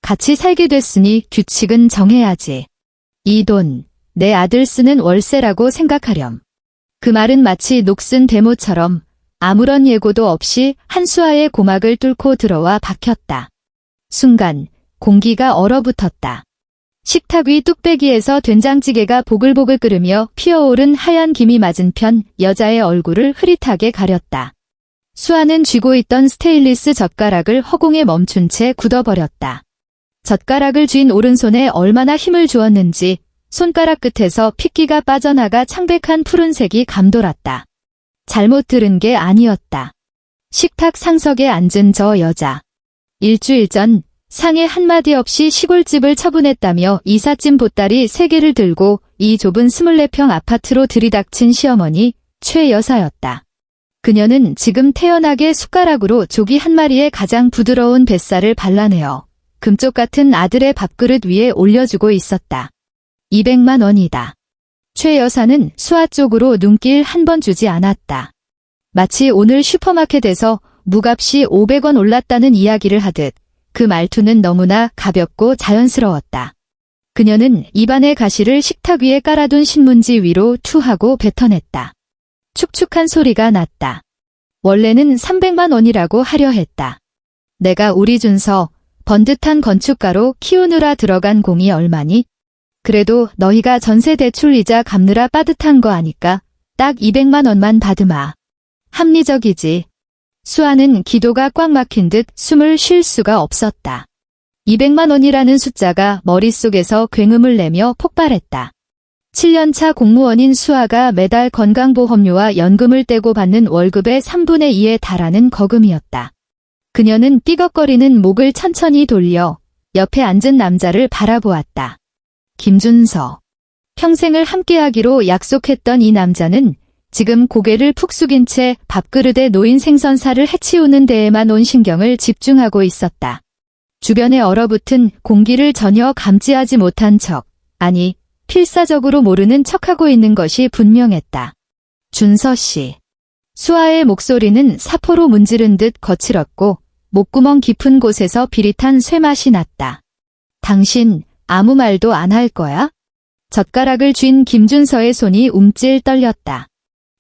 같이 살게 됐으니 규칙은 정해야지. 이 돈, 내 아들 쓰는 월세라고 생각하렴. 그 말은 마치 녹슨 대모처럼 아무런 예고도 없이 한수아의 고막을 뚫고 들어와 박혔다. 순간 공기가 얼어붙었다. 식탁 위 뚝배기에서 된장찌개가 보글보글 끓으며 피어오른 하얀 김이 맞은편 여자의 얼굴을 흐릿하게 가렸다. 수아는 쥐고 있던 스테인리스 젓가락을 허공에 멈춘 채 굳어버렸다. 젓가락을 쥔 오른손에 얼마나 힘을 주었는지 손가락 끝에서 핏기가 빠져나가 창백한 푸른색이 감돌았다. 잘못 들은 게 아니었다. 식탁 상석에 앉은 저 여자. 일주일 전 상에 한마디 없이 시골집을 처분했다며 이삿짐 보따리 3개를 들고 이 좁은 24평 아파트로 들이닥친 시어머니 최 여사였다. 그녀는 지금 태연하게 숟가락으로 조기 한 마리의 가장 부드러운 뱃살을 발라내어 금쪽 같은 아들의 밥그릇 위에 올려주고 있었다. 200만 원이다. 최 여사는 수아 쪽으로 눈길 한 번 주지 않았다. 마치 오늘 슈퍼마켓에서 무값이 500원 올랐다는 이야기를 하듯 그 말투는 너무나 가볍고 자연스러웠다. 그녀는 입안의 가시를 식탁 위에 깔아둔 신문지 위로 투하고 뱉어냈다. 축축한 소리가 났다. 원래는 300만 원이라고 하려 했다. 내가 우리 준서 번듯한 건축가로 키우느라 들어간 공이 얼마니? 그래도 너희가 전세 대출 이자 갚느라 빠듯한 거 아니까 딱 200만 원만 받으마. 합리적이지. 수아는 기도가 꽉 막힌 듯 숨을 쉴 수가 없었다. 200만 원이라는 숫자가 머릿속에서 굉음을 내며 폭발했다. 7년차 공무원인 수아가 매달 건강보험료와 연금을 떼고 받는 월급의 3분의 2에 달하는 거금이었다. 그녀는 삐걱거리는 목을 천천히 돌려 옆에 앉은 남자를 바라보았다. 김준서. 평생을 함께하기로 약속했던 이 남자는 지금 고개를 푹 숙인 채 밥그릇에 놓인 생선살을 해치우는 데에만 온 신경을 집중하고 있었다. 주변에 얼어붙은 공기를 전혀 감지하지 못한 척, 아니 필사적으로 모르는 척하고 있는 것이 분명했다. 준서 씨. 수아의 목소리는 사포로 문지른 듯 거칠었고 목구멍 깊은 곳에서 비릿한 쇠맛이 났다. 당신 아무 말도 안 할 거야? 젓가락을 쥔 김준서의 손이 움찔 떨렸다.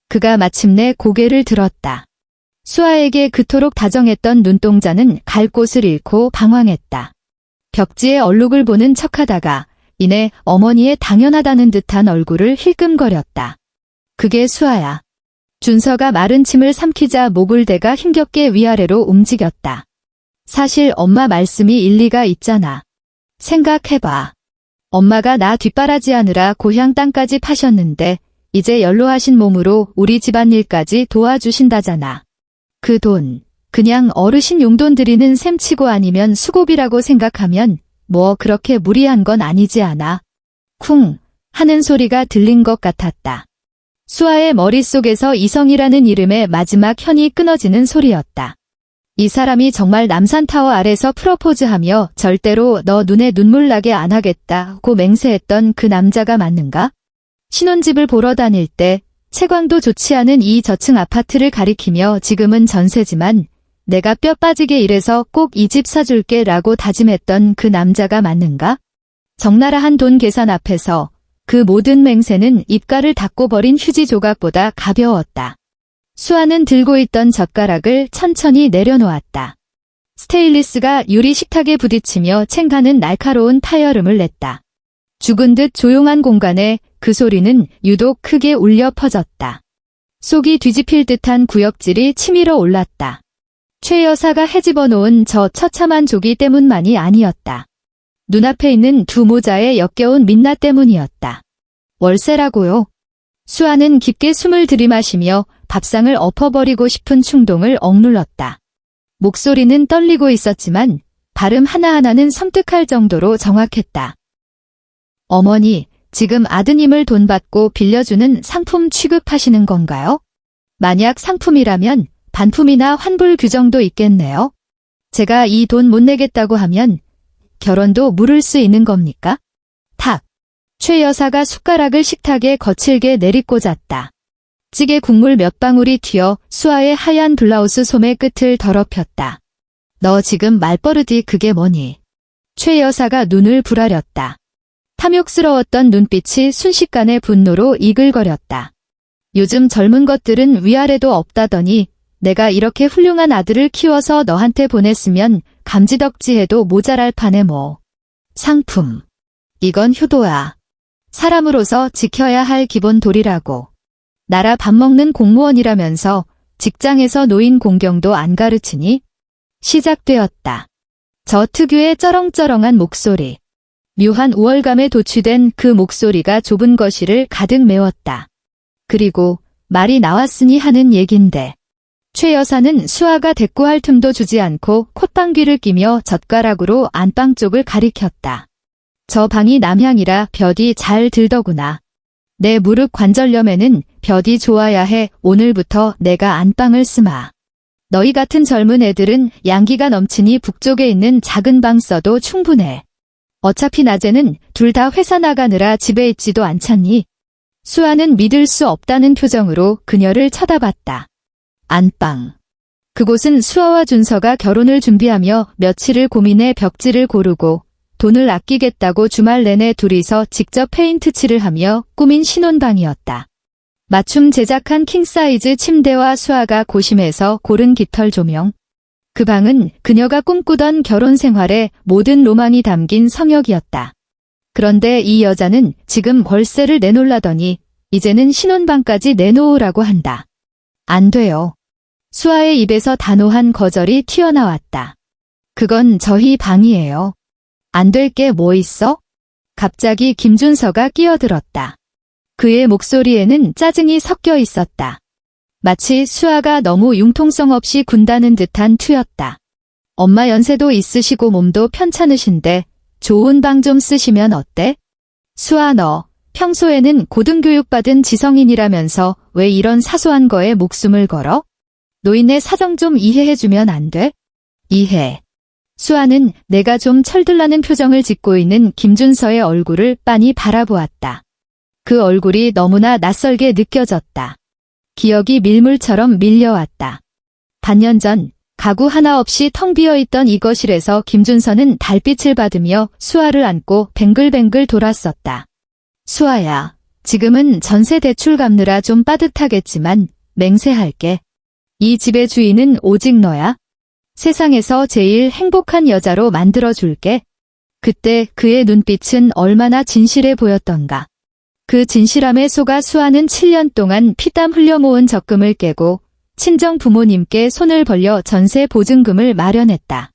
그가 마침내 고개를 들었다. 수아에게 그토록 다정했던 눈동자는 갈 곳을 잃고 방황했다. 벽지에 얼룩을 보는 척하다가 이내 어머니의 당연하다는 듯한 얼굴을 힐끔거렸다. 그게 수아야. 준서가 마른 침을 삼키자 목을 대가 힘겹게 위아래로 움직였다. 사실 엄마 말씀이 일리가 있잖아. 생각해봐. 엄마가 나 뒷바라지하느라 고향 땅까지 파셨는데 이제 연로하신 몸으로 우리 집안일까지 도와주신다잖아. 그 돈, 그냥 어르신 용돈 드리는 셈치고 아니면 수고비라고 생각하면 뭐 그렇게 무리한 건 아니지 않아? 쿵 하는 소리가 들린 것 같았다. 수아의 머릿속에서 이성이라는 이름의 마지막 현이 끊어지는 소리였다. 이 사람이 정말 남산타워 아래서 프로포즈하며 절대로 너 눈에 눈물 나게 안 하겠다고 맹세했던 그 남자가 맞는가? 신혼집을 보러 다닐 때 채광도 좋지 않은 이 저층 아파트를 가리키며 지금은 전세지만 내가 뼈 빠지게 일해서 꼭 이 집 사줄게 라고 다짐했던 그 남자가 맞는가? 적나라한 돈 계산 앞에서 그 모든 맹세는 입가를 닫고 버린 휴지 조각보다 가벼웠다. 수아는 들고 있던 젓가락을 천천히 내려놓았다. 스테인리스가 유리 식탁에 부딪히며 챙가는 날카로운 파열음을 냈다. 죽은 듯 조용한 공간에 그 소리는 유독 크게 울려 퍼졌다. 속이 뒤집힐 듯한 구역질이 치밀어 올랐다. 최 여사가 헤집어 놓은 저 처참한 조기 때문만이 아니었다. 눈앞에 있는 두 모자의 역겨운 민낯 때문이었다. 월세라고요? 수아는 깊게 숨을 들이마시며 밥상을 엎어버리고 싶은 충동을 억눌렀다. 목소리는 떨리고 있었지만 발음 하나하나는 섬뜩할 정도로 정확했다. 어머니, 지금 아드님을 돈 받고 빌려주는 상품 취급하시는 건가요? 만약 상품이라면 반품이나 환불 규정도 있겠네요. 제가 이 돈 못 내겠다고 하면 결혼도 물을 수 있는 겁니까? 탁! 최 여사가 숟가락을 식탁에 거칠게 내리꽂았다. 찌개 국물 몇 방울이 튀어 수아의 하얀 블라우스 소매 끝을 더럽혔다. 너 지금 말버릇이 그게 뭐니? 최 여사가 눈을 부라렸다. 탐욕스러웠던 눈빛이 순식간에 분노로 이글거렸다. 요즘 젊은 것들은 위아래도 없다더니 내가 이렇게 훌륭한 아들을 키워서 너한테 보냈으면 감지덕지해도 모자랄 판에 뭐. 상품. 이건 효도야. 사람으로서 지켜야 할 기본 도리라고. 나라 밥 먹는 공무원이라면서 직장에서 노인 공경도 안 가르치니? 시작되었다. 저 특유의 쩌렁쩌렁한 목소리. 묘한 우월감에 도취된 그 목소리가 좁은 거실을 가득 메웠다. 그리고 말이 나왔으니 하는 얘긴데. 최 여사는 수아가 대꾸할 틈도 주지 않고 콧방귀를 끼며 젓가락으로 안방 쪽을 가리켰다. 저 방이 남향이라 볕이 잘 들더구나. 내 무릎 관절염에는 볕이 좋아야 해. 오늘부터 내가 안방을 쓰마. 너희 같은 젊은 애들은 양기가 넘치니 북쪽에 있는 작은 방 써도 충분해. 어차피 낮에는 둘 다 회사 나가느라 집에 있지도 않잖니. 수아는 믿을 수 없다는 표정으로 그녀를 쳐다봤다. 안방. 그곳은 수아와 준서가 결혼을 준비하며 며칠을 고민해 벽지를 고르고 돈을 아끼겠다고 주말 내내 둘이서 직접 페인트 칠을 하며 꾸민 신혼방이었다. 맞춤 제작한 킹사이즈 침대와 수아가 고심해서 고른 깃털 조명. 그 방은 그녀가 꿈꾸던 결혼 생활의 모든 로망이 담긴 성역이었다. 그런데 이 여자는 지금 월세를 내놓으려더니 이제는 신혼방까지 내놓으라고 한다. 안 돼요. 수아의 입에서 단호한 거절이 튀어나왔다. 그건 저희 방이에요. 안 될 게 뭐 있어? 갑자기 김준서가 끼어들었다. 그의 목소리에는 짜증이 섞여 있었다. 마치 수아가 너무 융통성 없이 군다는 듯한 투였다. 엄마 연세도 있으시고 몸도 편찮으신데 좋은 방 좀 쓰시면 어때? 수아 너 평소에는 고등교육받은 지성인이라면서 왜 이런 사소한 거에 목숨을 걸어? 노인의 사정 좀 이해해주면 안 돼? 이해. 수아는 내가 좀 철들나는 표정을 짓고 있는 김준서의 얼굴을 빤히 바라보았다. 그 얼굴이 너무나 낯설게 느껴졌다. 기억이 밀물처럼 밀려왔다. 반년 전 가구 하나 없이 텅 비어있던 이 거실에서 김준서는 달빛을 받으며 수아를 안고 뱅글뱅글 돌았었다. 수아야, 지금은 전세 대출 갚느라 좀 빠듯하겠지만 맹세할게. 이 집의 주인은 오직 너야. 세상에서 제일 행복한 여자로 만들어줄게. 그때 그의 눈빛은 얼마나 진실해 보였던가. 그 진실함에 속아 수아는 7년 동안 피땀 흘려 모은 적금을 깨고 친정 부모님께 손을 벌려 전세 보증금을 마련했다.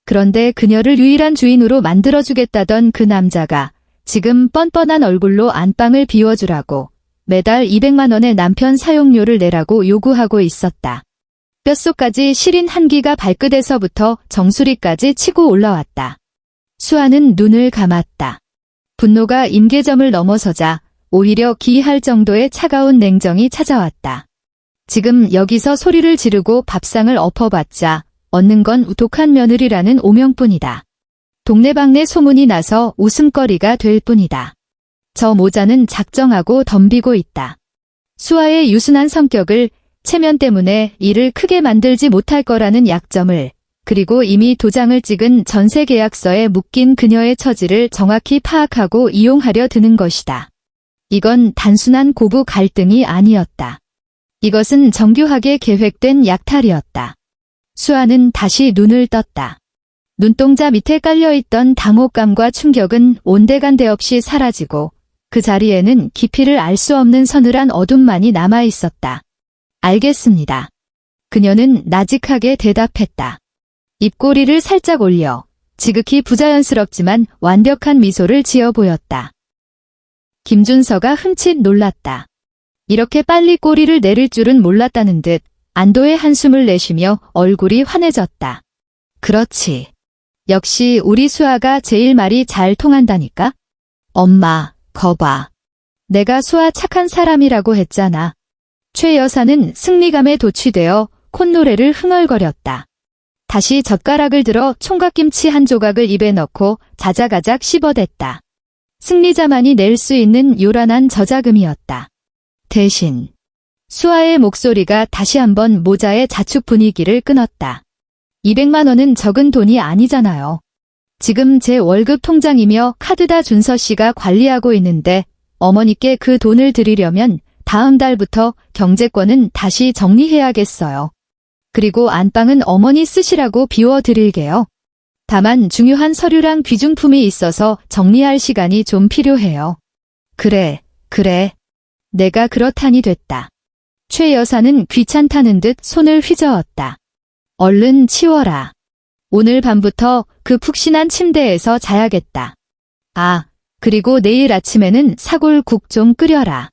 그런데 그녀를 유일한 주인으로 만들어주겠다던 그 남자가 지금 뻔뻔한 얼굴로 안방을 비워주라고 매달 200만 원의 남편 사용료를 내라고 요구하고 있었다. 뼛속까지 시린 한기가 발끝에서부터 정수리까지 치고 올라왔다. 수아는 눈을 감았다. 분노가 임계점을 넘어서자 오히려 기이할 정도의 차가운 냉정이 찾아왔다. 지금 여기서 소리를 지르고 밥상을 엎어봤자 얻는 건 우독한 며느리라는 오명뿐이다. 동네방네 소문이 나서 웃음거리가 될 뿐이다. 저 모자는 작정하고 덤비고 있다. 수아의 유순한 성격을, 체면 때문에 일을 크게 만들지 못할 거라는 약점을, 그리고 이미 도장을 찍은 전세 계약서에 묶인 그녀의 처지를 정확히 파악하고 이용하려 드는 것이다. 이건 단순한 고부 갈등이 아니었다. 이것은 정교하게 계획된 약탈이었다. 수아는 다시 눈을 떴다. 눈동자 밑에 깔려있던 당혹감과 충격은 온데간데 없이 사라지고 그 자리에는 깊이를 알 수 없는 서늘한 어둠만이 남아있었다. 알겠습니다. 그녀는 나직하게 대답했다. 입꼬리를 살짝 올려 지극히 부자연스럽지만 완벽한 미소를 지어 보였다. 김준서가 흠칫 놀랐다. 이렇게 빨리 꼬리를 내릴 줄은 몰랐다는 듯 안도의 한숨을 내쉬며 얼굴이 환해졌다. 그렇지. 역시 우리 수아가 제일 말이 잘 통한다니까? 엄마, 거봐. 내가 수아 착한 사람이라고 했잖아. 최 여사는 승리감에 도취되어 콧노래를 흥얼거렸다. 다시 젓가락을 들어 총각김치 한 조각을 입에 넣고 자작아작 씹어댔다. 승리자만이 낼 수 있는 요란한 저자금이었다. 대신 수아의 목소리가 다시 한번 모자의 자축 분위기를 끊었다. 200만 원은 적은 돈이 아니잖아요. 지금 제 월급 통장이며 카드다 준서 씨가 관리하고 있는데 어머니께 그 돈을 드리려면 다음 달부터 경제권은 다시 정리해야겠어요. 그리고 안방은 어머니 쓰시라고 비워드릴게요. 다만 중요한 서류랑 귀중품이 있어서 정리할 시간이 좀 필요해요. 그래. 내가 그렇다니 됐다. 최 여사는 귀찮다는 듯 손을 휘저었다. 얼른 치워라. 오늘 밤부터 그 푹신한 침대에서 자야겠다. 아, 그리고 내일 아침에는 사골국 좀 끓여라.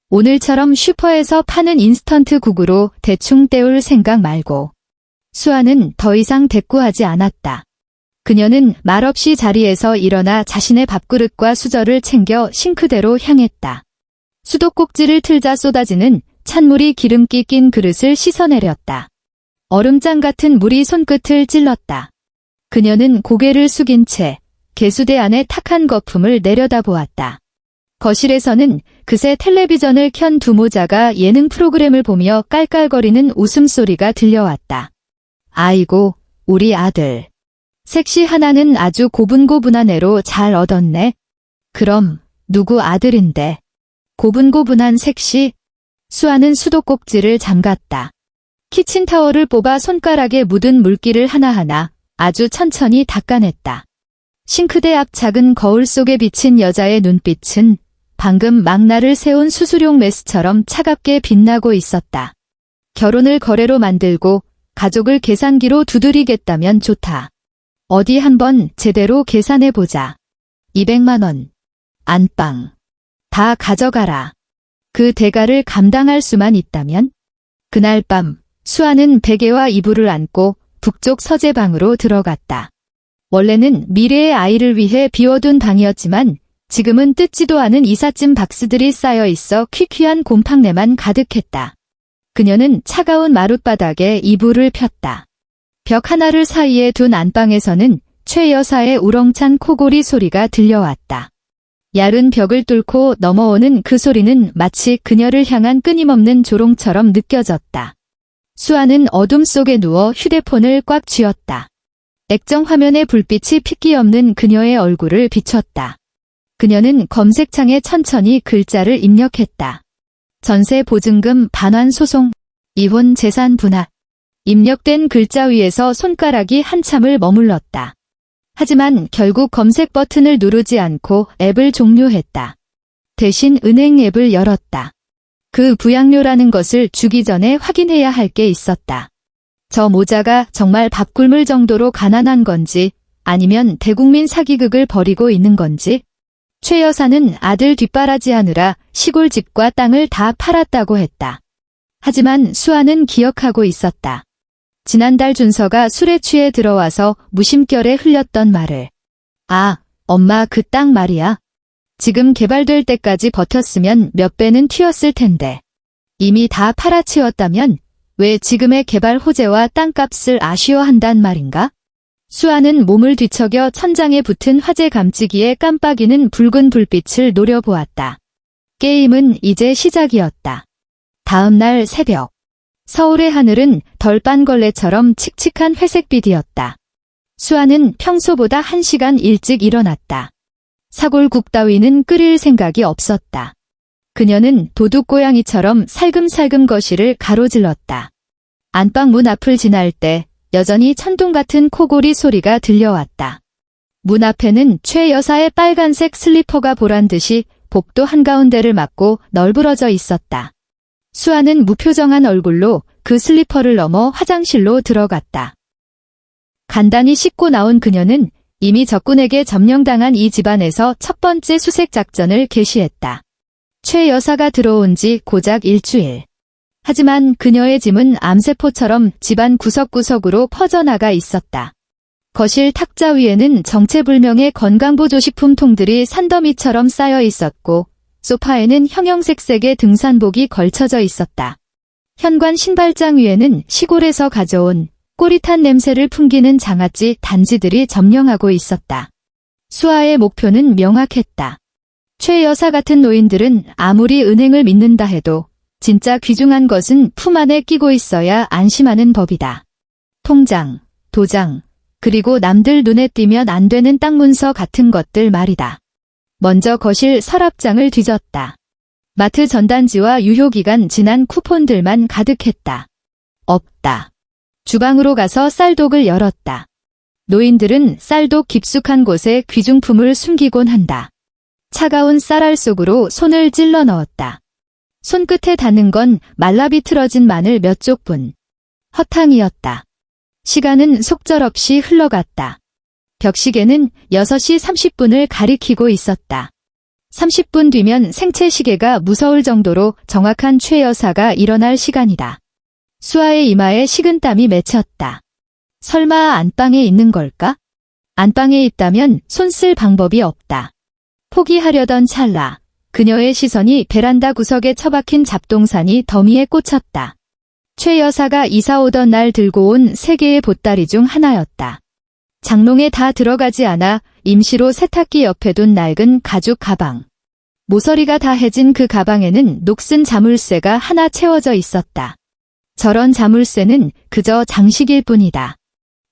오늘처럼 슈퍼에서 파는 인스턴트 국으로 대충 때울 생각 말고. 수아는 더 이상 대꾸하지 않았다. 그녀는 말없이 자리에서 일어나 자신의 밥그릇과 수저를 챙겨 싱크대로 향했다. 수도꼭지를 틀자 쏟아지는 찬물이 기름기 낀 그릇을 씻어내렸다. 얼음장 같은 물이 손끝을 찔렀다. 그녀는 고개를 숙인 채 개수대 안에 탁한 거품을 내려다보았다. 거실에서는 그새 텔레비전을 켠 두 모자가 예능 프로그램을 보며 깔깔거리는 웃음소리가 들려왔다. 아이고, 우리 아들. 색시 하나는 아주 고분고분한 애로 잘 얻었네. 그럼 누구 아들인데? 고분고분한 색시? 수아는 수도꼭지를 잠갔다. 키친타월을 뽑아 손가락에 묻은 물기를 하나하나 아주 천천히 닦아냈다. 싱크대 앞 작은 거울 속에 비친 여자의 눈빛은 방금 막나를 세운 수수룡 메스처럼 차갑게 빛나고 있었다. 결혼을 거래로 만들고 가족을 계산기로 두드리겠다면 좋다. 어디 한번 제대로 계산해보자. 200만 원. 안방. 다 가져가라. 그 대가를 감당할 수만 있다면? 그날 밤 수아는 베개와 이불을 안고 북쪽 서재방으로 들어갔다. 원래는 미래의 아이를 위해 비워둔 방이었지만 지금은 뜯지도 않은 이삿짐 박스들이 쌓여 있어 퀴퀴한 곰팡내만 가득했다. 그녀는 차가운 마룻바닥에 이불을 폈다. 벽 하나를 사이에 둔 안방에서는 최 여사의 우렁찬 코골이 소리가 들려왔다. 얇은 벽을 뚫고 넘어오는 그 소리는 마치 그녀를 향한 끊임없는 조롱처럼 느껴졌다. 수아는 어둠 속에 누워 휴대폰을 꽉 쥐었다. 액정 화면에 불빛이 핏기 없는 그녀의 얼굴을 비췄다. 그녀는 검색창에 천천히 글자를 입력했다. 전세 보증금 반환 소송, 이혼 재산 분할. 입력된 글자 위에서 손가락이 한참을 머물렀다. 하지만 결국 검색 버튼을 누르지 않고 앱을 종료했다. 대신 은행 앱을 열었다. 그 부양료라는 것을 주기 전에 확인해야 할 게 있었다. 저 모자가 정말 밥 굶을 정도로 가난한 건지 아니면 대국민 사기극을 벌이고 있는 건지. 최 여사는 아들 뒷바라지하느라 시골 집과 땅을 다 팔았다고 했다. 하지만 수아는 기억하고 있었다. 지난달 준서가 술에 취해 들어와서 무심결에 흘렸던 말을. 아, 엄마 그 땅 말이야. 지금 개발될 때까지 버텼으면 몇 배는 튀었을 텐데. 이미 다 팔아치웠다면 왜 지금의 개발 호재와 땅값을 아쉬워한단 말인가? 수아는 몸을 뒤척여 천장에 붙은 화재 감지기에 깜빡이는 붉은 불빛을 노려보았다. 게임은 이제 시작이었다. 다음 날 새벽. 서울의 하늘은 덜빤걸레처럼 칙칙한 회색빛이었다. 수아는 평소보다 1시간 일찍 일어났다. 사골국 따위는 끓일 생각이 없었다. 그녀는 도둑고양이처럼 살금살금 거실을 가로질렀다. 안방 문 앞을 지날 때 여전히 천둥 같은 코골이 소리가 들려왔다. 문 앞에는 최 여사의 빨간색 슬리퍼가 보란듯이 복도 한가운데를 막고 널브러져 있었다. 수아는 무표정한 얼굴로 그 슬리퍼를 넘어 화장실로 들어갔다. 간단히 씻고 나온 그녀는 이미 적군에게 점령당한 이 집안에서 첫 번째 수색 작전을 개시했다. 최 여사가 들어온 지 고작 일주일. 하지만 그녀의 짐은 암세포처럼 집안 구석구석으로 퍼져나가 있었다. 거실 탁자 위에는 정체불명의 건강보조식품 통들이 산더미처럼 쌓여 있었고 소파에는 형형색색의 등산복이 걸쳐져 있었다. 현관 신발장 위에는 시골에서 가져온 꼬릿한 냄새를 풍기는 장아찌 단지들이 점령하고 있었다. 수아의 목표는 명확했다. 최 여사 같은 노인들은 아무리 은행을 믿는다 해도 진짜 귀중한 것은 품 안에 끼고 있어야 안심하는 법이다. 통장, 도장, 그리고 남들 눈에 띄면 안 되는 땅 문서 같은 것들 말이다. 먼저 거실 서랍장을 뒤졌다. 마트 전단지와 유효기간 지난 쿠폰들만 가득했다. 없다. 주방으로 가서 쌀독을 열었다. 노인들은 쌀독 깊숙한 곳에 귀중품을 숨기곤 한다. 차가운 쌀알 속으로 손을 찔러 넣었다. 손끝에 닿는 건 말라 비틀어진 마늘 몇 쪽뿐. 허탕이었다. 시간은 속절없이 흘러갔다. 벽시계는 6시 30분을 가리키고 있었다. 30분 뒤면 생체시계가 무서울 정도로 정확한 최 여사가 일어날 시간이다. 수아의 이마에 식은땀이 맺혔다. 설마 안방에 있는 걸까? 안방에 있다면 손 쓸 방법이 없다. 포기하려던 찰나 그녀의 시선이 베란다 구석에 처박힌 잡동사니 더미에 꽂혔다. 최 여사가 이사 오던 날 들고 온 3개의 보따리 중 하나였다. 장롱에 다 들어가지 않아 임시로 세탁기 옆에 둔 낡은 가죽 가방. 모서리가 다 해진 그 가방에는 녹슨 자물쇠가 하나 채워져 있었다. 저런 자물쇠는 그저 장식일 뿐이다.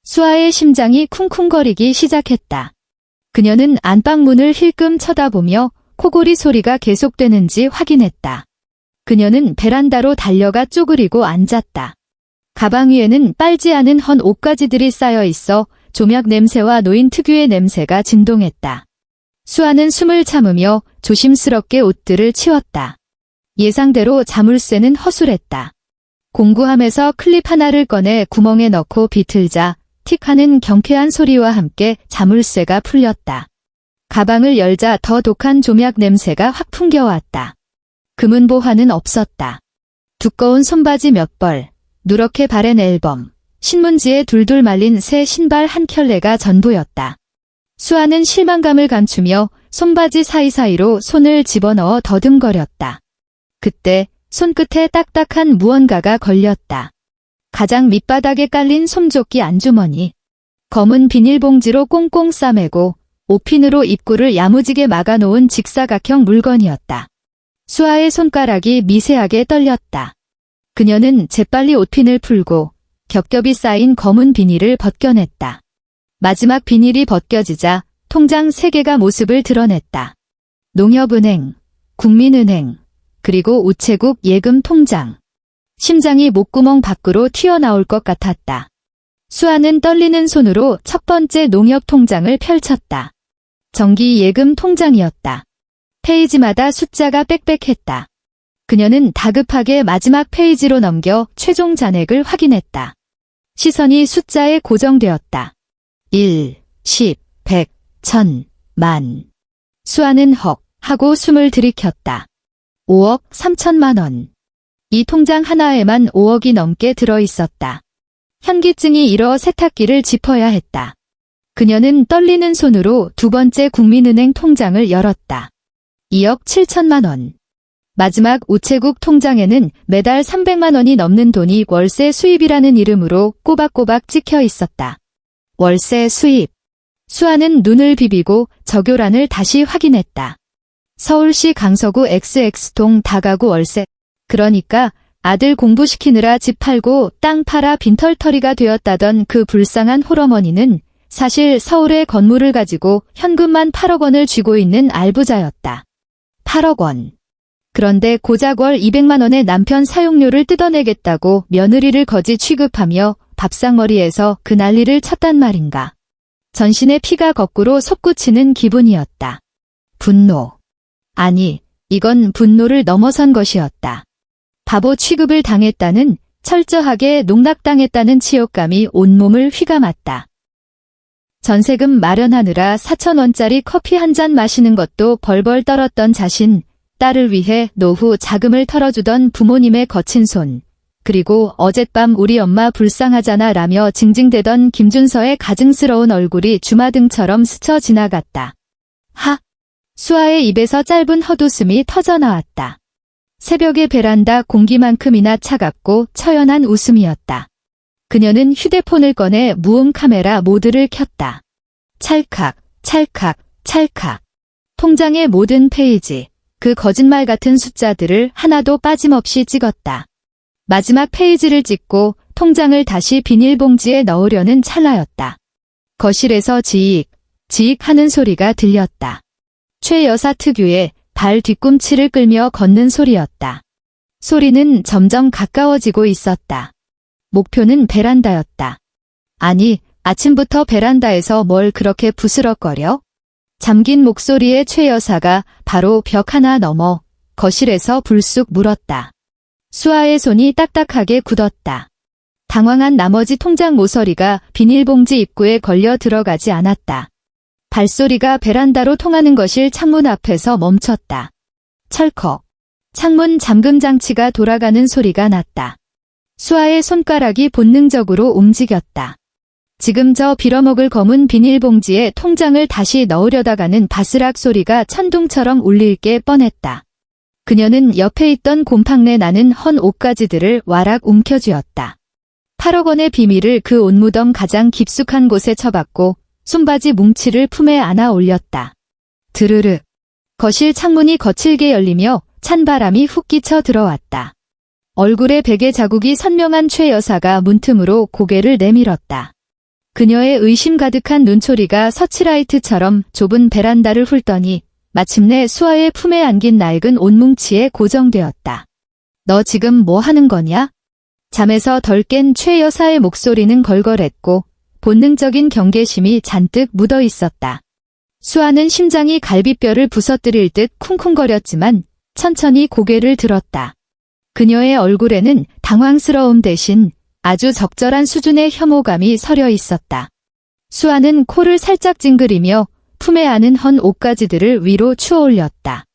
수아의 심장이 쿵쿵거리기 시작했다. 그녀는 안방 문을 힐끔 쳐다보며 코골이 소리가 계속되는지 확인했다. 그녀는 베란다로 달려가 쪼그리고 앉았다. 가방 위에는 빨지 않은 헌 옷가지들이 쌓여 있어 조약 냄새와 노인 특유의 냄새가 진동했다. 수아는 숨을 참으며 조심스럽게 옷들을 치웠다. 예상대로 자물쇠는 허술했다. 공구함에서 클립 하나를 꺼내 구멍에 넣고 비틀자 틱 하는 경쾌한 소리와 함께 자물쇠가 풀렸다. 가방을 열자 더 독한 조약 냄새가 확 풍겨왔다. 금은 보화는 없었다. 두꺼운 손바지 몇 벌, 누렇게 바랜 앨범, 신문지에 둘둘 말린 새 신발 한 켤레가 전부였다. 수아는 실망감을 감추며 손바지 사이사이로 손을 집어넣어 더듬거렸다. 그때 손끝에 딱딱한 무언가가 걸렸다. 가장 밑바닥에 깔린 솜조끼 안주머니. 검은 비닐봉지로 꽁꽁 싸매고 옷핀으로 입구를 야무지게 막아놓은 직사각형 물건이었다. 수아의 손가락이 미세하게 떨렸다. 그녀는 재빨리 옷핀을 풀고 겹겹이 쌓인 검은 비닐을 벗겨냈다. 마지막 비닐이 벗겨지자 통장 3개가 모습을 드러냈다. 농협은행, 국민은행, 그리고 우체국 예금 통장. 심장이 목구멍 밖으로 튀어나올 것 같았다. 수아는 떨리는 손으로 첫 번째 농협 통장을 펼쳤다. 정기 예금 통장이었다. 페이지마다 숫자가 빽빽했다. 그녀는 다급하게 마지막 페이지로 넘겨 최종 잔액을 확인했다. 시선이 숫자에 고정되었다. 1, 10, 100, 1000, 만. 수아는 헉 하고 숨을 들이켰다. 5억 3천만 원. 이 통장 하나에만 5억이 넘게 들어있었다. 현기증이 일어 세탁기를 짚어야 했다. 그녀는 떨리는 손으로 두 번째 국민은행 통장을 열었다. 2억 7천만 원. 마지막 우체국 통장에는 매달 300만 원이 넘는 돈이 월세 수입이라는 이름으로 꼬박꼬박 찍혀 있었다. 월세 수입. 수아는 눈을 비비고 적요란을 다시 확인했다. 서울시 강서구 XX동 다가구 월세. 그러니까 아들 공부시키느라 집 팔고 땅 팔아 빈털터리가 되었다던 그 불쌍한 홀어머니는 사실 서울의 건물을 가지고 현금만 8억 원을 쥐고 있는 알부자였다. 8억 원. 그런데 고작 월 200만 원의 남편 사용료를 뜯어내겠다고 며느리를 거지 취급하며 밥상머리에서 그 난리를 쳤단 말인가. 전신의 피가 거꾸로 솟구치는 기분이었다. 분노. 아니, 이건 분노를 넘어선 것이었다. 바보 취급을 당했다는, 철저하게 농락당했다는 치욕감이 온몸을 휘감았다. 전세금 마련하느라 4,000원짜리 커피 한 잔 마시는 것도 벌벌 떨었던 자신, 딸을 위해 노후 자금을 털어주던 부모님의 거친 손, 그리고 어젯밤 우리 엄마 불쌍하잖아 라며 징징대던 김준서의 가증스러운 얼굴이 주마등처럼 스쳐 지나갔다. 하! 수아의 입에서 짧은 헛웃음이 터져나왔다. 새벽의 베란다 공기만큼이나 차갑고 처연한 웃음이었다. 그녀는 휴대폰을 꺼내 무음 카메라 모드를 켰다. 찰칵, 찰칵, 찰칵. 통장의 모든 페이지, 그 거짓말 같은 숫자들을 하나도 빠짐없이 찍었다. 마지막 페이지를 찍고 통장을 다시 비닐봉지에 넣으려는 찰나였다. 거실에서 지익, 지익 하는 소리가 들렸다. 최 여사 특유의 발 뒤꿈치를 끌며 걷는 소리였다. 소리는 점점 가까워지고 있었다. 목표는 베란다였다. 아니, 아침부터 베란다에서 뭘 그렇게 부스럭거려? 잠긴 목소리의 최 여사가 바로 벽 하나 넘어 거실에서 불쑥 물었다. 수아의 손이 딱딱하게 굳었다. 당황한 나머지 통장 모서리가 비닐봉지 입구에 걸려 들어가지 않았다. 발소리가 베란다로 통하는 거실 창문 앞에서 멈췄다. 철컥. 창문 잠금 장치가 돌아가는 소리가 났다. 수아의 손가락이 본능적으로 움직였다. 지금 저 빌어먹을 검은 비닐봉지에 통장을 다시 넣으려다가는 바스락 소리가 천둥처럼 울릴 게 뻔했다. 그녀는 옆에 있던 곰팡내 나는 헌 옷가지들을 와락 움켜쥐었다. 8억 원의 비밀을 그 옷무덤 가장 깊숙한 곳에 처박고 손바지 뭉치를 품에 안아 올렸다. 드르르. 거실 창문이 거칠게 열리며 찬바람이 훅 끼쳐 들어왔다. 얼굴에 베개 자국이 선명한 최 여사가 문틈으로 고개를 내밀었다. 그녀의 의심 가득한 눈초리가 서치라이트처럼 좁은 베란다를 훑더니 마침내 수아의 품에 안긴 낡은 옷뭉치에 고정되었다. 너 지금 뭐 하는 거냐? 잠에서 덜 깬 최 여사의 목소리는 걸걸했고 본능적인 경계심이 잔뜩 묻어 있었다. 수아는 심장이 갈비뼈를 부서뜨릴 듯 쿵쿵거렸지만 천천히 고개를 들었다. 그녀의 얼굴에는 당황스러움 대신 아주 적절한 수준의 혐오감이 서려 있었다. 수아는 코를 살짝 찡그리며 품에 안은 헌 옷가지들을 위로 추어올렸다.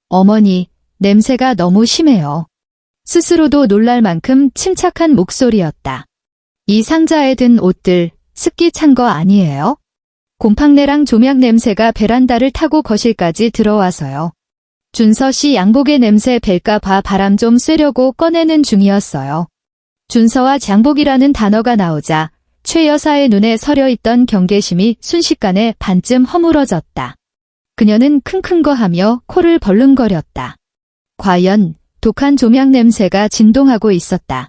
어머니, 냄새가 너무 심해요. 스스로도 놀랄 만큼 침착한 목소리였다. 이 상자에 든 옷들, 습기 찬 거 아니에요? 곰팡내랑 조명 냄새가 베란다를 타고 거실까지 들어와서요. 준서 씨 양복의 냄새 뵐까 봐 바람 좀 쐬려고 꺼내는 중이었어요. 준서와 장복이라는 단어가 나오자 최 여사의 눈에 서려 있던 경계심이 순식간에 반쯤 허물어졌다. 그녀는 킁킁거하며 코를 벌렁거렸다. 과연 독한 조명 냄새가 진동하고 있었다.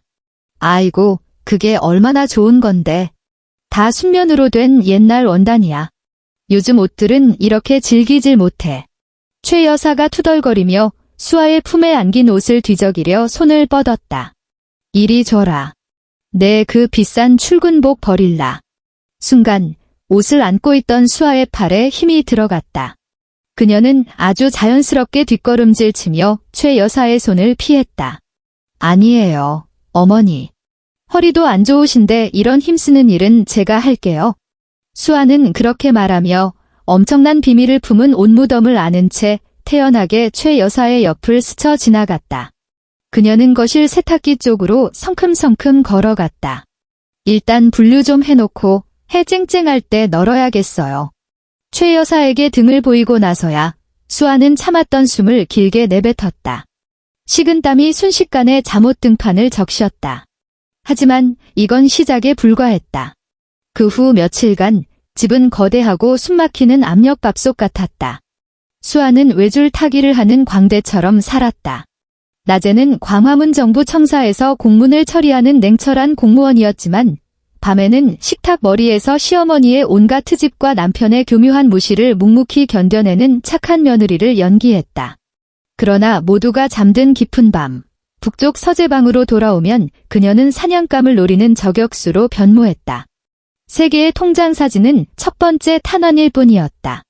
아이고, 그게 얼마나 좋은 건데. 다 순면으로 된 옛날 원단이야. 요즘 옷들은 이렇게 질기질 못해. 최 여사가 투덜거리며 수아의 품에 안긴 옷을 뒤적이려 손을 뻗었다. 이리 줘라. 내 그 비싼 출근복 버릴라. 순간 옷을 안고 있던 수아의 팔에 힘이 들어갔다. 그녀는 아주 자연스럽게 뒷걸음질 치며 최 여사의 손을 피했다. 아니에요, 어머니. 허리도 안 좋으신데 이런 힘쓰는 일은 제가 할게요. 수아는 그렇게 말하며 엄청난 비밀을 품은 옷무덤을 아는 채 태연하게 최 여사의 옆을 스쳐 지나갔다. 그녀는 거실 세탁기 쪽으로 성큼성큼 걸어갔다. 일단 분류 좀 해놓고 해 쨍쨍할 때 널어야겠어요. 최 여사에게 등을 보이고 나서야 수아는 참았던 숨을 길게 내뱉었다. 식은땀이 순식간에 잠옷 등판을 적셨다. 하지만 이건 시작에 불과했다. 그 후 며칠간 집은 거대하고 숨막히는 압력밥솥 같았다. 수아는 외줄 타기를 하는 광대처럼 살았다. 낮에는 광화문 정부 청사에서 공문을 처리하는 냉철한 공무원이었지만 밤에는 식탁 머리에서 시어머니의 온갖 트집과 남편의 교묘한 무시를 묵묵히 견뎌내는 착한 며느리를 연기했다. 그러나 모두가 잠든 깊은 밤, 북쪽 서재방으로 돌아오면 그녀는 사냥감을 노리는 저격수로 변모했다. 세 개의 통장 사진은 첫 번째 탄환일 뿐이었다.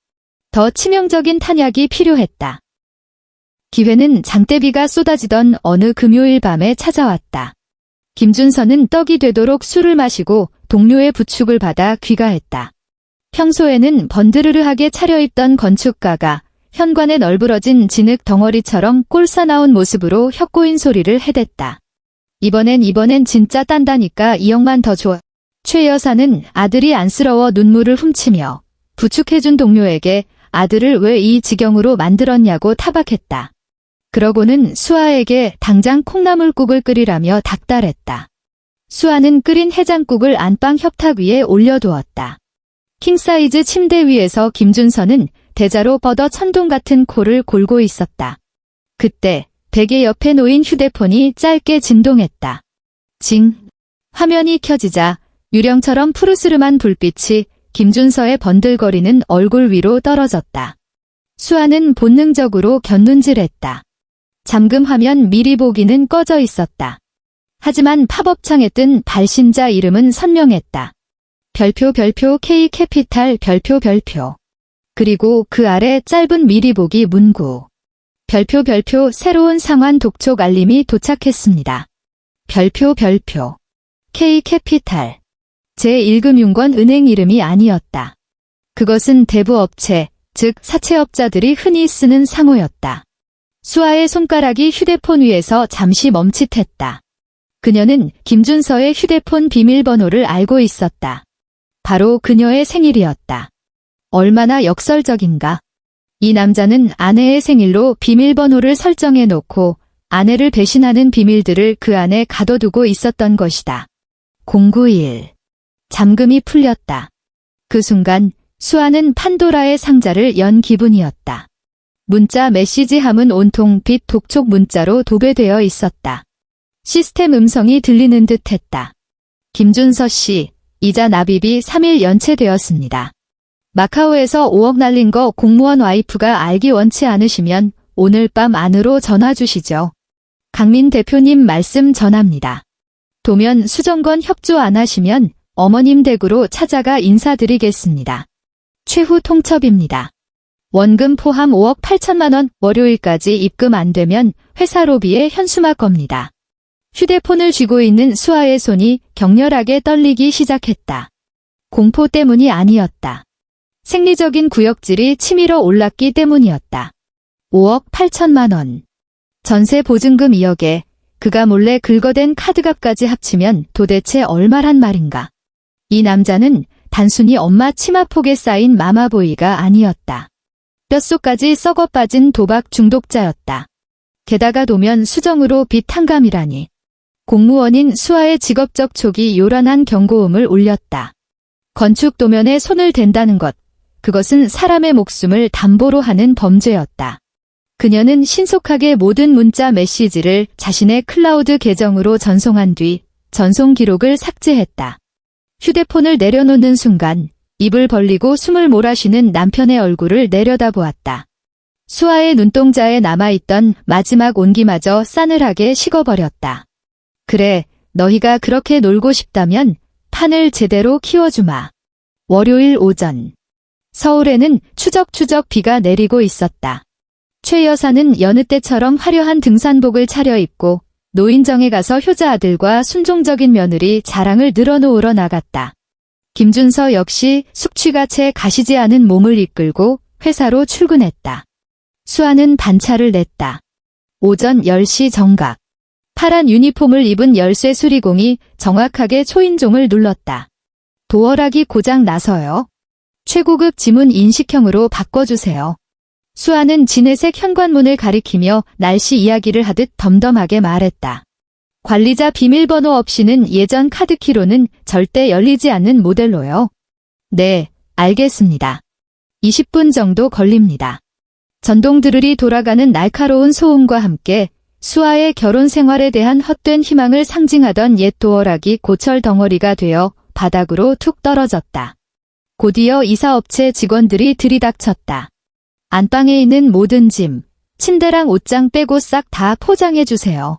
더 치명적인 탄약이 필요했다. 기회는 장대비가 쏟아지던 어느 금요일 밤에 찾아왔다. 김준서는 떡이 되도록 술을 마시고 동료의 부축을 받아 귀가했다. 평소에는 번드르르하게 차려입던 건축가가 현관에 널브러진 진흙 덩어리처럼 꼴사나온 모습으로 혀꼬인 소리를 해댔다. 이번엔 진짜 딴다니까 2억만 더 줘. 최 여사는 아들이 안쓰러워 눈물을 훔치며 부축해준 동료에게 아들을 왜 이 지경으로 만들었냐고 타박했다. 그러고는 수아에게 당장 콩나물국을 끓이라며 닥달했다. 수아는 끓인 해장국을 안방 협탁 위에 올려두었다. 킹사이즈 침대 위에서 김준서는 대자로 뻗어 천둥 같은 코를 골고 있었다. 그때 베개 옆에 놓인 휴대폰이 짧게 진동했다. 징. 화면이 켜지자 유령처럼 푸르스름한 불빛이 김준서의 번들거리는 얼굴 위로 떨어졌다. 수아는 본능적으로 곁눈질했다. 잠금 화면 미리 보기는 꺼져 있었다. 하지만 팝업창에 뜬 발신자 이름은 선명했다. 별표 K캐피탈 별표. 그리고 그 아래 짧은 미리 보기 문구. 별표 새로운 상환 독촉 알림이 도착했습니다. 별표 K캐피탈. 제1금융권 은행 이름이 아니었다. 그것은 대부업체, 즉 사채업자들이 흔히 쓰는 상호였다. 수아의 손가락이 휴대폰 위에서 잠시 멈칫했다. 그녀는 김준서의 휴대폰 비밀번호를 알고 있었다. 바로 그녀의 생일이었다. 얼마나 역설적인가. 이 남자는 아내의 생일로 비밀번호를 설정해 놓고 아내를 배신하는 비밀들을 그 안에 가둬두고 있었던 것이다. 091. 잠금이 풀렸다. 그 순간 수아는 판도라의 상자를 연 기분이었다. 문자 메시지함은 온통 빛 독촉 문자로 도배되어 있었다. 시스템 음성이 들리는 듯 했다. 김준서 씨, 이자 납입이 3일 연체되었습니다. 마카오에서 5억 날린 거 공무원 와이프가 알기 원치 않으시면 오늘 밤 안으로 전화 주시죠. 강민 대표님 말씀 전합니다. 도면 수정건 협조 안 하시면 어머님 댁으로 찾아가 인사드리겠습니다. 최후 통첩입니다. 원금 포함 5억 8천만 원, 월요일까지 입금 안 되면 회사 로비에 현수막 겁니다. 휴대폰을 쥐고 있는 수아의 손이 격렬하게 떨리기 시작했다. 공포 때문이 아니었다. 생리적인 구역질이 치밀어 올랐기 때문이었다. 5억 8천만 원. 전세 보증금 2억에 그가 몰래 긁어댄 카드값까지 합치면 도대체 얼마란 말인가. 이 남자는 단순히 엄마 치마폭에 쌓인 마마보이가 아니었다. 뼛속까지 썩어 빠진 도박 중독자였다. 게다가 도면 수정으로 빚 탕감이라니. 공무원인 수아의 직업적 촉이 요란한 경고음을 울렸다. 건축 도면에 손을 댄다는 것, 그것은 사람의 목숨을 담보로 하는 범죄였다. 그녀는 신속하게 모든 문자 메시지를 자신의 클라우드 계정으로 전송한 뒤 전송 기록을 삭제했다. 휴대폰을 내려놓는 순간 입을 벌리고 숨을 몰아쉬는 남편의 얼굴을 내려다보았다. 수아의 눈동자에 남아있던 마지막 온기마저 싸늘하게 식어버렸다. 그래, 너희가 그렇게 놀고 싶다면 판을 제대로 키워주마. 월요일 오전. 서울에는 추적추적 비가 내리고 있었다. 최 여사는 여느 때처럼 화려한 등산복을 차려입고 노인정에 가서 효자 아들과 순종적인 며느리 자랑을 늘어놓으러 나갔다. 김준서 역시 숙취가 채 가시지 않은 몸을 이끌고 회사로 출근했다. 수아는 반차를 냈다. 오전 10시 정각. 파란 유니폼을 입은 열쇠 수리공이 정확하게 초인종을 눌렀다. 도어락이 고장 나서요. 최고급 지문 인식형으로 바꿔주세요. 수아는 진회색 현관문을 가리키며 날씨 이야기를 하듯 덤덤하게 말했다. 관리자 비밀번호 없이는 예전 카드키로는 절대 열리지 않는 모델로요. 네, 알겠습니다. 20분 정도 걸립니다. 전동 드릴이 돌아가는 날카로운 소음과 함께 수아의 결혼 생활에 대한 헛된 희망을 상징하던 옛 도어락이 고철 덩어리가 되어 바닥으로 툭 떨어졌다. 곧이어 이사업체 직원들이 들이닥쳤다. 안방에 있는 모든 짐, 침대랑 옷장 빼고 싹 다 포장해주세요.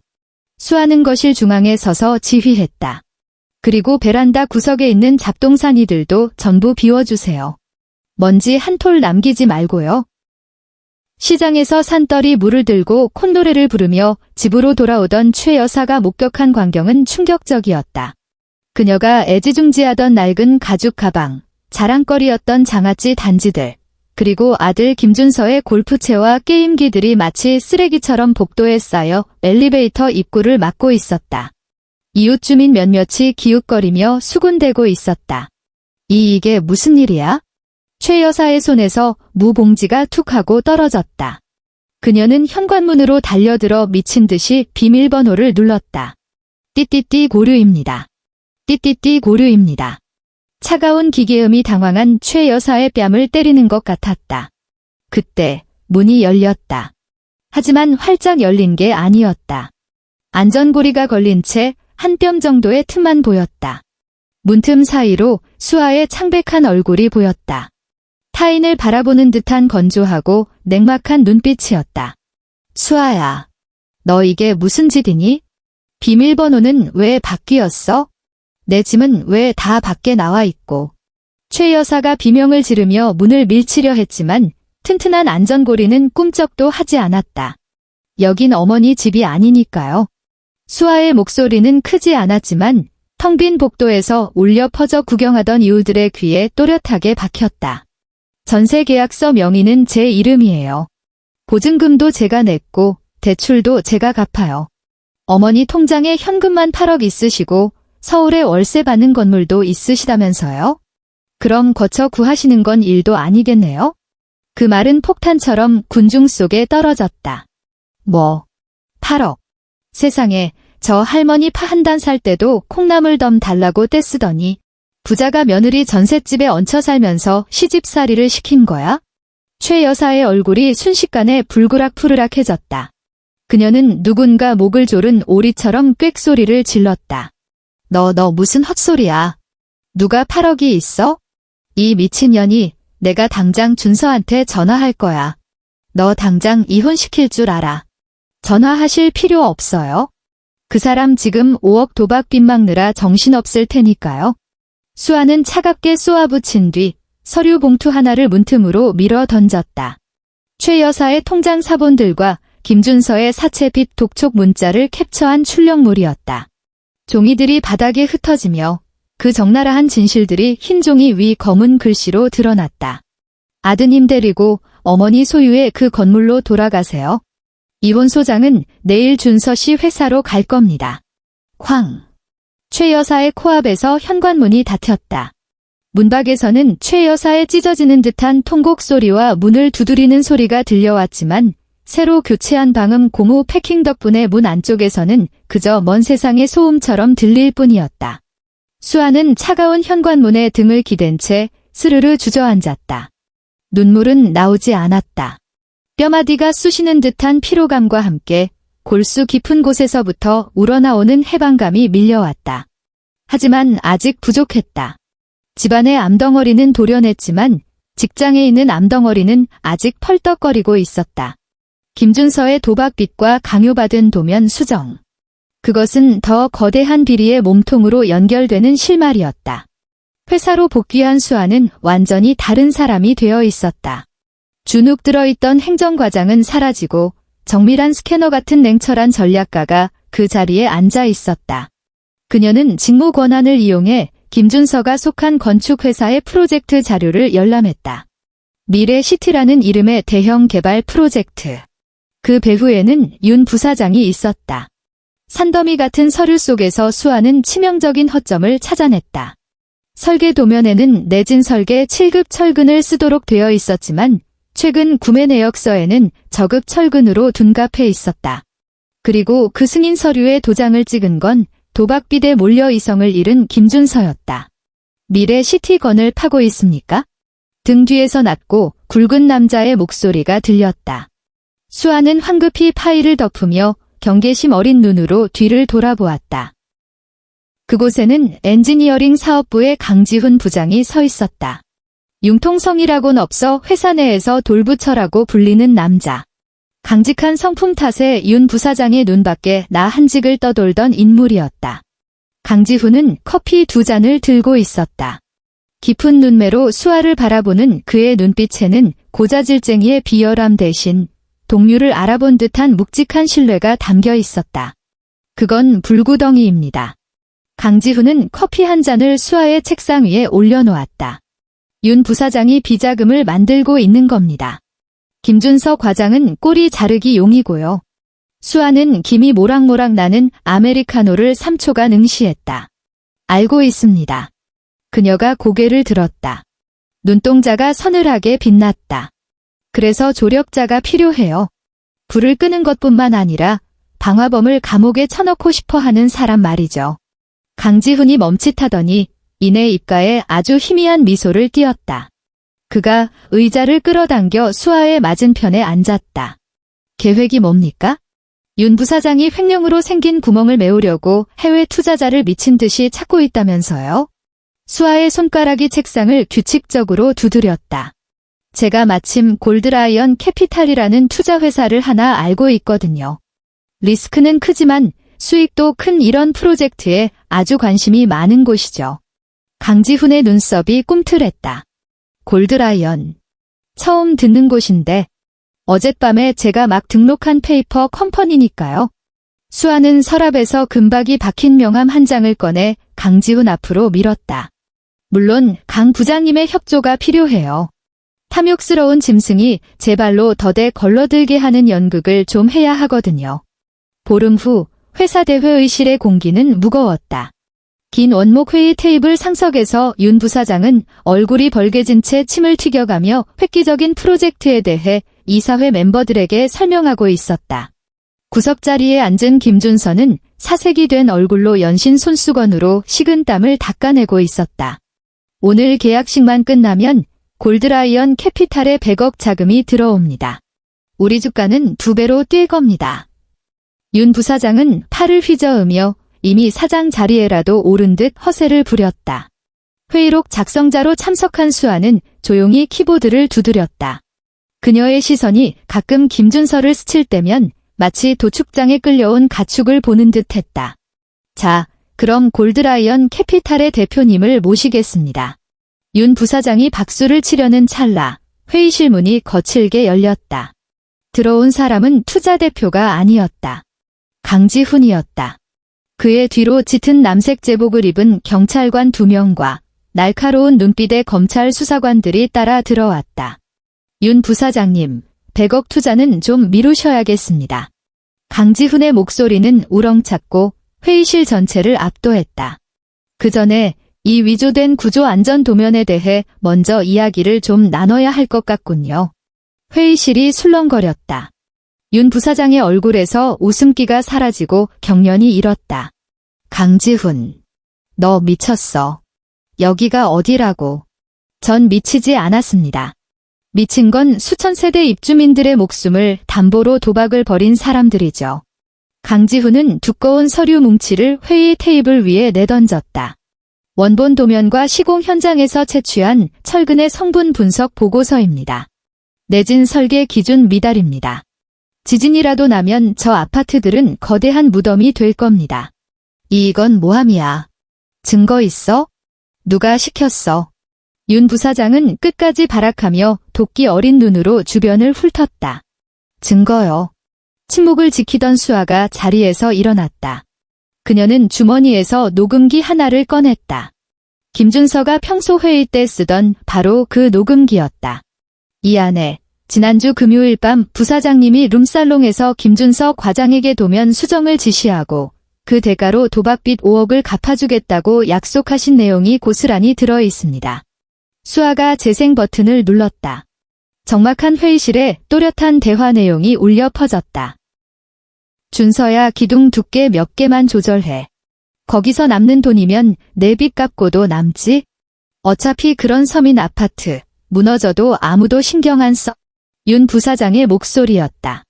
수아는 거실 중앙에 서서 지휘했다. 그리고 베란다 구석에 있는 잡동사니들도 전부 비워주세요. 먼지 한 톨 남기지 말고요. 시장에서 산더리 물을 들고 콧노래를 부르며 집으로 돌아오던 최 여사가 목격한 광경은 충격적이었다. 그녀가 애지중지하던 낡은 가죽 가방, 자랑거리였던 장아찌 단지들, 그리고 아들 김준서의 골프채와 게임기들이 마치 쓰레기처럼 복도에 쌓여 엘리베이터 입구를 막고 있었다. 이웃 주민 몇몇이 기웃거리며 수군대고 있었다. 이게 무슨 일이야? 최 여사의 손에서 무 봉지가 툭 하고 떨어졌다. 그녀는 현관문으로 달려들어 미친 듯이 비밀번호를 눌렀다. 띠띠띠 고류입니다. 띠띠띠 고류입니다. 차가운 기계음이 당황한 최 여사의 뺨을 때리는 것 같았다. 그때 문이 열렸다. 하지만 활짝 열린 게 아니었다. 안전고리가 걸린 채 한 뼘 정도의 틈만 보였다. 문틈 사이로 수아의 창백한 얼굴이 보였다. 타인을 바라보는 듯한 건조하고 냉막한 눈빛이었다. 수아야, 너 이게 무슨 짓이니? 비밀번호는 왜 바뀌었어? 내 짐은 왜 다 밖에 나와 있고. 최 여사가 비명을 지르며 문을 밀치려 했지만 튼튼한 안전고리는 꿈쩍도 하지 않았다. 여긴 어머니 집이 아니니까요. 수아의 목소리는 크지 않았지만 텅 빈 복도에서 울려 퍼져 구경하던 이웃들의 귀에 또렷하게 박혔다. 전세계약서 명의는 제 이름이에요. 보증금도 제가 냈고 대출도 제가 갚아요. 어머니 통장에 현금만 8억 있으시고 서울에 월세 받는 건물도 있으시다면서요? 그럼 거처 구하시는 건 일도 아니겠네요? 그 말은 폭탄처럼 군중 속에 떨어졌다. 뭐, 8억. 세상에, 저 할머니 파 한 단 살 때도 콩나물 덤 달라고 떼쓰더니 부자가 며느리 전셋집에 얹혀 살면서 시집살이를 시킨 거야? 최 여사의 얼굴이 순식간에 불그락푸르락해졌다. 그녀는 누군가 목을 조른 오리처럼 꽥소리를 질렀다. 너 무슨 헛소리야. 누가 8억이 있어? 이 미친년이 내가 당장 준서한테 전화할 거야. 너 당장 이혼시킬 줄 알아. 전화하실 필요 없어요. 그 사람 지금 5억 도박 빚 막느라 정신없을 테니까요. 수아는 차갑게 쏘아붙인 뒤 서류 봉투 하나를 문틈으로 밀어 던졌다. 최 여사의 통장 사본들과 김준서의 사채빚 독촉 문자를 캡처한 출력물이었다. 종이들이 바닥에 흩어지며 그 적나라한 진실들이 흰 종이 위 검은 글씨로 드러났다. 아드님 데리고 어머니 소유의 그 건물로 돌아가세요. 이혼 소장은 내일 준서 씨 회사로 갈 겁니다. 쾅. 최 여사의 코앞에서 현관문이 닫혔다. 문밖에서는 최 여사의 찢어지는 듯한 통곡 소리와 문을 두드리는 소리가 들려왔지만 새로 교체한 방음 고무 패킹 덕분에 문 안쪽에서는 그저 먼 세상의 소음처럼 들릴 뿐이었다. 수아는 차가운 현관문에 등을 기댄 채 스르르 주저앉았다. 눈물은 나오지 않았다. 뼈마디가 쑤시는 듯한 피로감과 함께 골수 깊은 곳에서부터 우러나오는 해방감이 밀려왔다. 하지만 아직 부족했다. 집안의 암덩어리는 도려냈지만 직장에 있는 암덩어리는 아직 펄떡거리고 있었다. 김준서의 도박빚과 강요받은 도면 수정. 그것은 더 거대한 비리의 몸통으로 연결되는 실마리였다. 회사로 복귀한 수아는 완전히 다른 사람이 되어 있었다. 주눅 들어있던 행정과장은 사라지고 정밀한 스캐너 같은 냉철한 전략가가 그 자리에 앉아 있었다. 그녀는 직무 권한을 이용해 김준서가 속한 건축회사의 프로젝트 자료를 열람했다. 미래시티라는 이름의 대형 개발 프로젝트. 그 배후에는 윤 부사장이 있었다. 산더미 같은 서류 속에서 수아는 치명적인 허점을 찾아냈다. 설계 도면에는 내진 설계 7급 철근을 쓰도록 되어 있었지만 최근 구매 내역서에는 저급 철근으로 둔갑해 있었다. 그리고 그 승인 서류에 도장을 찍은 건 도박빚에 몰려 이성을 잃은 김준서였다. 미래시티건을 파고 있습니까? 등 뒤에서 낮고 굵은 남자의 목소리가 들렸다. 수아는 황급히 파일을 덮으며 경계심 어린 눈으로 뒤를 돌아보았다. 그곳에는 엔지니어링 사업부의 강지훈 부장이 서 있었다. 융통성이라곤 없어 회사 내에서 돌부처라고 불리는 남자. 강직한 성품 탓에 윤 부사장의 눈밖에 나 한직을 떠돌던 인물이었다. 강지훈은 커피 2잔을 들고 있었다. 깊은 눈매로 수아를 바라보는 그의 눈빛에는 고자질쟁이의 비열함 대신 동료를 알아본 듯한 묵직한 신뢰가 담겨 있었다. 그건 불구덩이입니다. 강지훈은 커피 한 잔을 수아의 책상 위에 올려놓았다. 윤 부사장이 비자금을 만들고 있는 겁니다. 김준서 과장은 꼬리 자르기 용이고요. 수아는 김이 모락모락 나는 아메리카노를 3초간 응시했다. 알고 있습니다. 그녀가 고개를 들었다. 눈동자가 서늘하게 빛났다. 그래서 조력자가 필요해요. 불을 끄는 것뿐만 아니라 방화범을 감옥에 쳐넣고 싶어 하는 사람 말이죠. 강지훈이 멈칫하더니 이내 입가에 아주 희미한 미소를 띄었다. 그가 의자를 끌어당겨 수아의 맞은편에 앉았다. 계획이 뭡니까? 윤 부사장이 횡령으로 생긴 구멍을 메우려고 해외 투자자를 미친 듯이 찾고 있다면서요? 수아의 손가락이 책상을 규칙적으로 두드렸다. 제가 마침 골드라이언 캐피탈이라는 투자회사를 하나 알고 있거든요. 리스크는 크지만 수익도 큰 이런 프로젝트에 아주 관심이 많은 곳이죠. 강지훈의 눈썹이 꿈틀했다. 골드라이언. 처음 듣는 곳인데 어젯밤에 제가 막 등록한 페이퍼 컴퍼니니까요. 수아는 서랍에서 금박이 박힌 명함 한 장을 꺼내 강지훈 앞으로 밀었다. 물론 강 부장님의 협조가 필요해요. 탐욕스러운 짐승이 제 발로 더대 걸러들게 하는 연극을 좀 해야 하거든요. 보름 후 회사 대회의실의 공기는 무거웠다. 긴 원목 회의 테이블 상석에서 윤 부사장은 얼굴이 벌개진 채 침을 튀겨가며 획기적인 프로젝트에 대해 이사회 멤버들에게 설명하고 있었다. 구석자리에 앉은 김준서는 사색이 된 얼굴로 연신 손수건으로 식은땀을 닦아내고 있었다. 오늘 계약식만 끝나면 골드라이언 캐피탈에 100억 자금이 들어옵니다. 우리 주가는 2배로 뛸 겁니다. 윤 부사장은 팔을 휘저으며 이미 사장 자리에라도 오른 듯 허세를 부렸다. 회의록 작성자로 참석한 수아는 조용히 키보드를 두드렸다. 그녀의 시선이 가끔 김준서를 스칠 때면 마치 도축장에 끌려온 가축을 보는 듯 했다. 자, 그럼 골드라이언 캐피탈의 대표님을 모시겠습니다. 윤 부사장이 박수를 치려는 찰나 회의실 문이 거칠게 열렸다. 들어온 사람은 투자 대표가 아니었다. 강지훈이었다. 그의 뒤로 짙은 남색 제복을 입은 경찰관 2명과 날카로운 눈빛의 검찰 수사관들이 따라 들어왔다. 윤 부사장님, 100억 투자는 좀 미루셔야겠습니다. 강지훈의 목소리는 우렁찼고 회의실 전체를 압도했다. 그 전에 이 위조된 구조 안전 도면에 대해 먼저 이야기를 좀 나눠야 할 것 같군요. 회의실이 술렁거렸다. 윤 부사장의 얼굴에서 웃음기가 사라지고 경련이 일었다. 강지훈, 너 미쳤어. 여기가 어디라고. 전 미치지 않았습니다. 미친 건 수천 세대 입주민들의 목숨을 담보로 도박을 벌인 사람들이죠. 강지훈은 두꺼운 서류 뭉치를 회의 테이블 위에 내던졌다. 원본 도면과 시공 현장에서 채취한 철근의 성분 분석 보고서입니다. 내진 설계 기준 미달입니다. 지진이라도 나면 저 아파트들은 거대한 무덤이 될 겁니다. 이건 모함이야. 증거 있어? 누가 시켰어? 윤 부사장은 끝까지 발악하며 도끼 어린 눈으로 주변을 훑었다. 증거요. 침묵을 지키던 수아가 자리에서 일어났다. 그녀는 주머니에서 녹음기 하나를 꺼냈다. 김준서가 평소 회의 때 쓰던 바로 그 녹음기였다. 이 안에 지난주 금요일 밤 부사장님이 룸살롱에서 김준서 과장에게 도면 수정을 지시하고 그 대가로 도박빚 5억을 갚아주겠다고 약속하신 내용이 고스란히 들어 있습니다. 수아가 재생 버튼을 눌렀다. 적막한 회의실에 또렷한 대화 내용이 울려 퍼졌다. 준서야, 기둥 두께 몇 개만 조절해. 거기서 남는 돈이면 내 빚 갚고도 남지? 어차피 그런 서민 아파트 무너져도 아무도 신경 안 써. 윤 부사장의 목소리였다.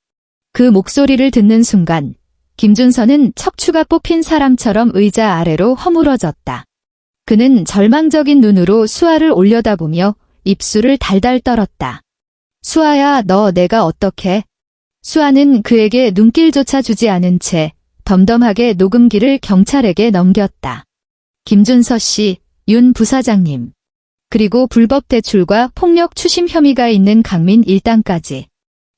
그 목소리를 듣는 순간 김준서는 척추가 뽑힌 사람처럼 의자 아래로 허물어졌다. 그는 절망적인 눈으로 수아를 올려다보며 입술을 달달 떨었다. 수아야, 너 내가 어떡해? 수아는 그에게 눈길조차 주지 않은 채 덤덤하게 녹음기를 경찰에게 넘겼다. 김준서 씨, 윤 부사장님. 그리고 불법 대출과 폭력 추심 혐의가 있는 강민 일당까지.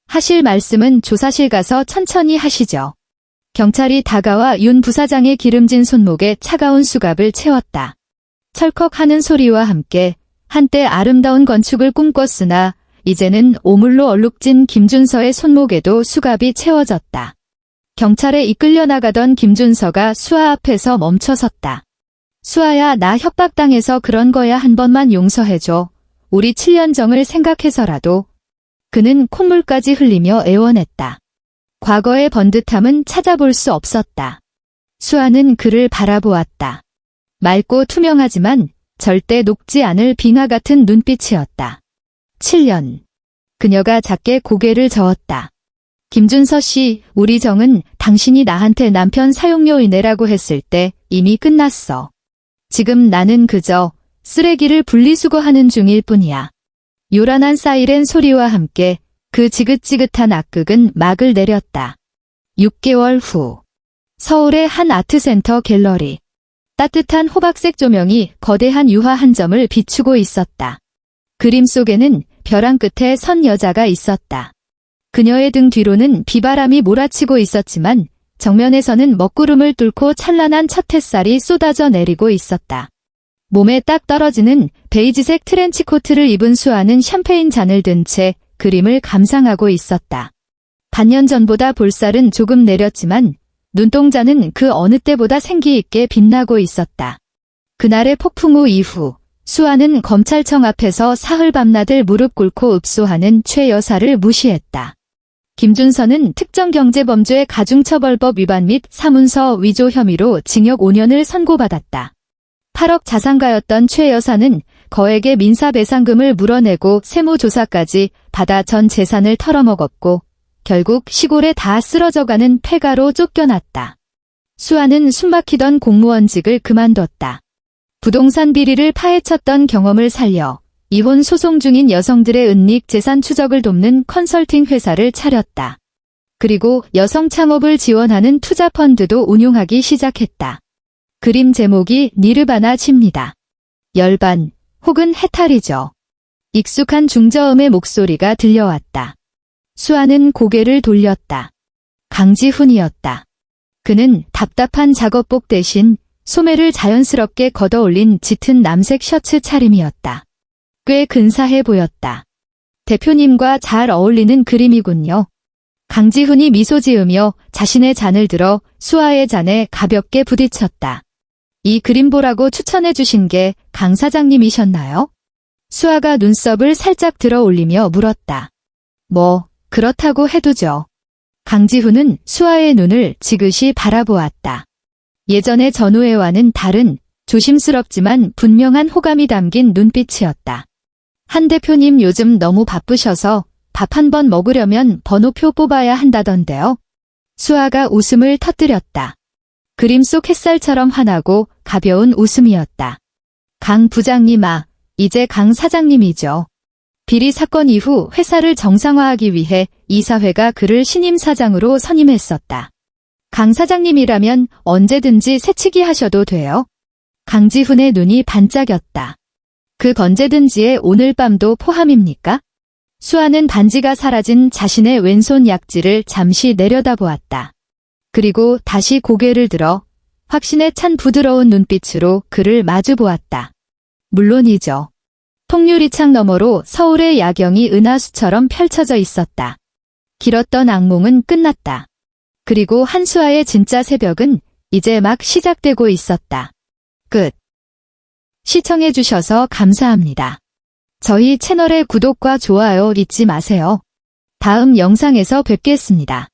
하실 말씀은 조사실 가서 천천히 하시죠. 경찰이 다가와 윤 부사장의 기름진 손목에 차가운 수갑을 채웠다. 철컥하는 소리와 함께 한때 아름다운 건축을 꿈꿨으나 이제는 오물로 얼룩진 김준서의 손목에도 수갑이 채워졌다. 경찰에 이끌려 나가던 김준서가 수아 앞에서 멈춰섰다. 수아야, 나 협박당해서 그런 거야. 한 번만 용서해줘. 우리 7년 정을 생각해서라도. 그는 콧물까지 흘리며 애원했다. 과거의 번듯함은 찾아볼 수 없었다. 수아는 그를 바라보았다. 맑고 투명하지만 절대 녹지 않을 빙하 같은 눈빛이었다. 7년. 그녀가 작게 고개를 저었다. 김준서 씨, 우리 정은 당신이 나한테 남편 사용료를 내라고 했을 때 이미 끝났어. 지금 나는 그저 쓰레기를 분리수거하는 중일 뿐이야. 요란한 사이렌 소리와 함께 그 지긋지긋한 악극은 막을 내렸다. 6개월 후, 서울의 한 아트센터 갤러리. 따뜻한 호박색 조명이 거대한 유화 한 점을 비추고 있었다. 그림 속에는 벼랑 끝에 선 여자가 있었다. 그녀의 등 뒤로는 비바람이 몰아치고 있었지만 정면에서는 먹구름을 뚫고 찬란한 첫 햇살이 쏟아져 내리고 있었다. 몸에 딱 떨어지는 베이지색 트렌치 코트를 입은 수아는 샴페인 잔을 든 채 그림을 감상하고 있었다. 반년 전보다 볼살은 조금 내렸지만 눈동자는 그 어느 때보다 생기 있게 빛나고 있었다. 그날의 폭풍우 이후 수아는 검찰청 앞에서 사흘 밤낮을 무릎 꿇고 읍소하는 최 여사를 무시했다. 김준선은 특정경제범죄 가중처벌법 위반 및 사문서 위조 혐의로 징역 5년을 선고받았다. 8억 자산가였던 최 여사는 거액의 민사배상금을 물어내고 세무조사까지 받아 전 재산을 털어먹었고 결국 시골에 다 쓰러져가는 폐가로 쫓겨났다. 수아는 숨막히던 공무원직을 그만뒀다. 부동산 비리를 파헤쳤던 경험을 살려 이혼 소송 중인 여성들의 은닉 재산 추적을 돕는 컨설팅 회사를 차렸다. 그리고 여성 창업을 지원하는 투자 펀드도 운용하기 시작했다. 그림 제목이 니르바나칩니다. 열반 혹은 해탈이죠. 익숙한 중저음의 목소리가 들려왔다. 수아는 고개를 돌렸다. 강지훈이었다. 그는 답답한 작업복 대신 소매를 자연스럽게 걷어올린 짙은 남색 셔츠 차림이었다. 꽤 근사해 보였다. 대표님과 잘 어울리는 그림이군요. 강지훈이 미소 지으며 자신의 잔을 들어 수아의 잔에 가볍게 부딪혔다. 이 그림 보라고 추천해 주신 게 강 사장님이셨나요? 수아가 눈썹을 살짝 들어 올리며 물었다. 뭐, 그렇다고 해두죠. 강지훈은 수아의 눈을 지그시 바라보았다. 예전의 전우애와는 다른 조심스럽지만 분명한 호감이 담긴 눈빛이었다. 한 대표님 요즘 너무 바쁘셔서 밥 한 번 먹으려면 번호표 뽑아야 한다던데요. 수아가 웃음을 터뜨렸다. 그림 속 햇살처럼 환하고 가벼운 웃음이었다. 강 부장님 이제 강 사장님이죠. 비리 사건 이후 회사를 정상화하기 위해 이사회가 그를 신임 사장으로 선임했었다. 강 사장님이라면 언제든지 새치기 하셔도 돼요. 강지훈의 눈이 반짝였다. 그 언제든지에 오늘 밤도 포함입니까? 수아는 반지가 사라진 자신의 왼손 약지를 잠시 내려다보았다. 그리고 다시 고개를 들어 확신에 찬 부드러운 눈빛으로 그를 마주보았다. 물론이죠. 통유리창 너머로 서울의 야경이 은하수처럼 펼쳐져 있었다. 길었던 악몽은 끝났다. 그리고 한수아의 진짜 새벽은 이제 막 시작되고 있었다. 끝. 시청해주셔서 감사합니다. 저희 채널의 구독과 좋아요 잊지 마세요. 다음 영상에서 뵙겠습니다.